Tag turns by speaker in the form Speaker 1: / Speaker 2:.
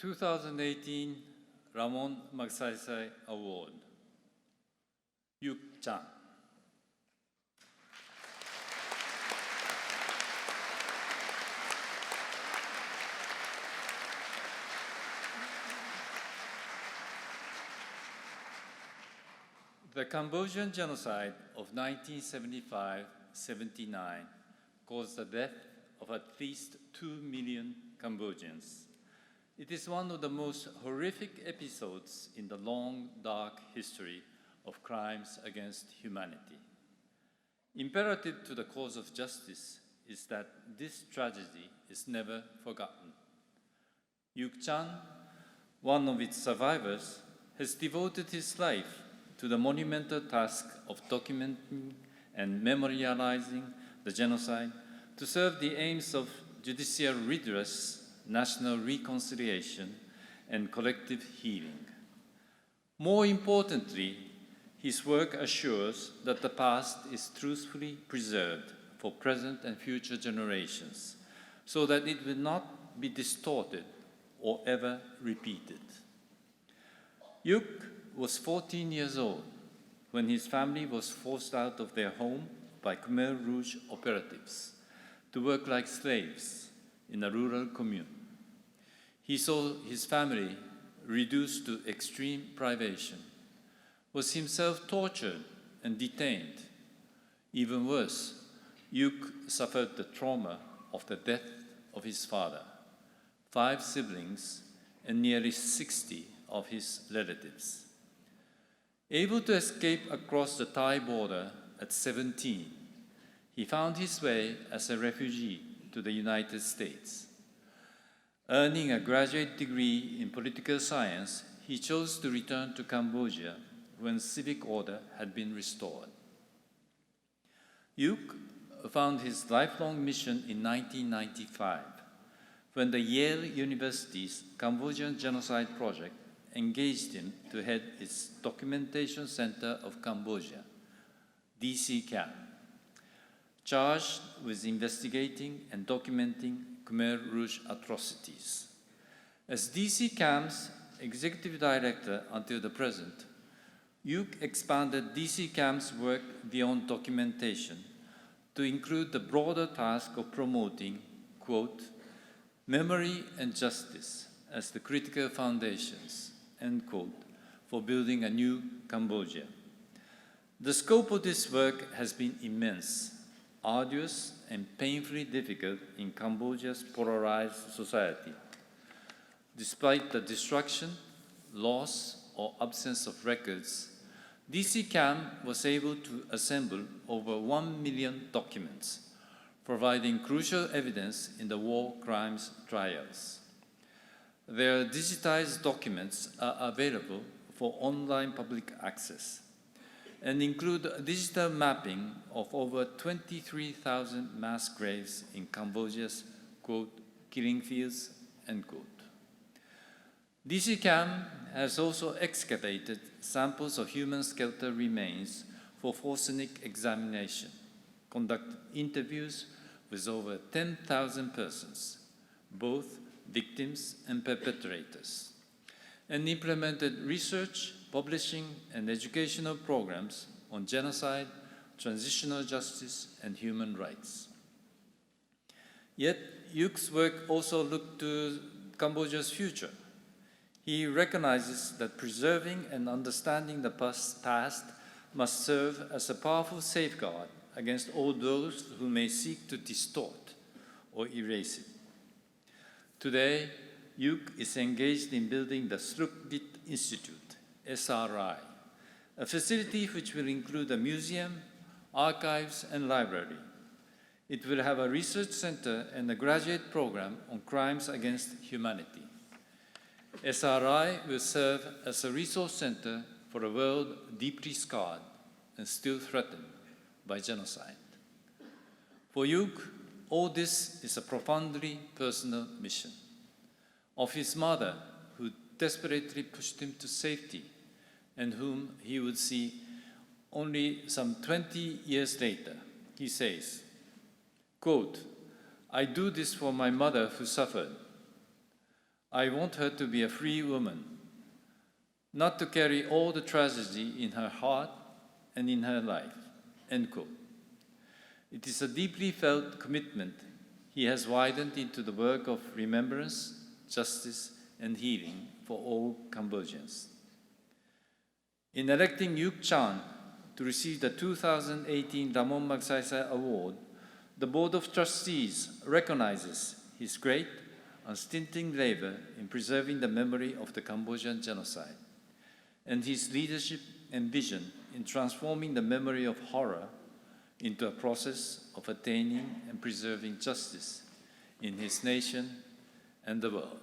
Speaker 1: The 2018 Ramon Magsaysay Award, YOUK CHHANG. The Cambodian genocide of 1975-79 caused the death of at least 2 million Cambodians. It is one of the most horrific episodes in the long, dark history of crimes against humanity. Imperative to the cause of justice is that this tragedy is never forgotten. YOUK CHHANG, one of its survivors, has devoted his life to the monumental task of documenting and memorializing the genocide to serve the aims of judicial redress, national reconciliation, and collective healing. More importantly, his work assures that the past is truthfully preserved for present and future generations, so that it will not be distorted or ever repeated. YOUK was 14 years old when his family was forced out of their home by Khmer Rouge operatives to work like slaves in a rural commune. He saw his family reduced to extreme privation, was himself tortured and detained. Even worse, YOUK suffered the trauma of the death of his father, 5 siblings, and nearly 60 of his relatives. Able to escape across the Thai border at 17, he found his way as a refugee to the United States. Earning a graduate degree in political science, he chose to return to Cambodia when civic order had been restored. YOUK found his lifelong mission in 1995, when the Yale University's Cambodian Genocide Project engaged him to head its Documentation Center of Cambodia, DC-CAM, charged with investigating and documenting Khmer Rouge atrocities. As DC-CAM's executive director until the present, YOUK expanded DC-CAM's work beyond documentation to include the broader task of promoting, quote, memory and justice as the critical foundations, end quote, for building a new Cambodia. The scope of this work has been immense, arduous, and painfully difficult in Cambodia's polarized society. Despite the destruction, loss, or absence of records, DC-CAM was able to assemble over 1 million documents, providing crucial evidence in the war crimes trials. Their digitized documents are available for online public access and include a digital mapping of over 23,000 mass graves in Cambodia's, quote, killing fields, end quote. DC-CAM has also excavated samples of human skeletal remains for forensik examination, conducted interviews with over 10,000 persons, both victims and perpetrators, and implemented research, publishing, and educational programs on genocide, transitional justice, and human rights. Yet, YOUK's work also looked to Cambodia's future. He recognizes that preserving and understanding the past must serve as a powerful safeguard against all those who may seek to distort or erase it. Today, YOUK is engaged in building the Srukvit Institute, SRI, a facility which will include a museum, archives, and library. It will have a research center and a graduate program on crimes against humanity. SRI will serve as a resource center for a world deeply scarred and still threatened by genocide. For YOUK, all this is a profoundly personal mission. Of his mother, who desperately pushed him to safety and whom he would see only some 20 years later, he says, quote, I do this for my mother who suffered. I want her to be a free woman, not to carry all the tragedy in her heart and in her life." End quote. It is a deeply felt commitment he has widened into the work of remembrance, justice, and healing for all Cambodians. In electing YOUK CHHANG to receive the 2018 Ramon Magsaysay Award, the Board of Trustees recognizes his great, unstinting labor in preserving the memory of the Cambodian genocide, and his leadership and vision in transforming the memory of horror into a process of attaining and preserving justice in his nation and the world.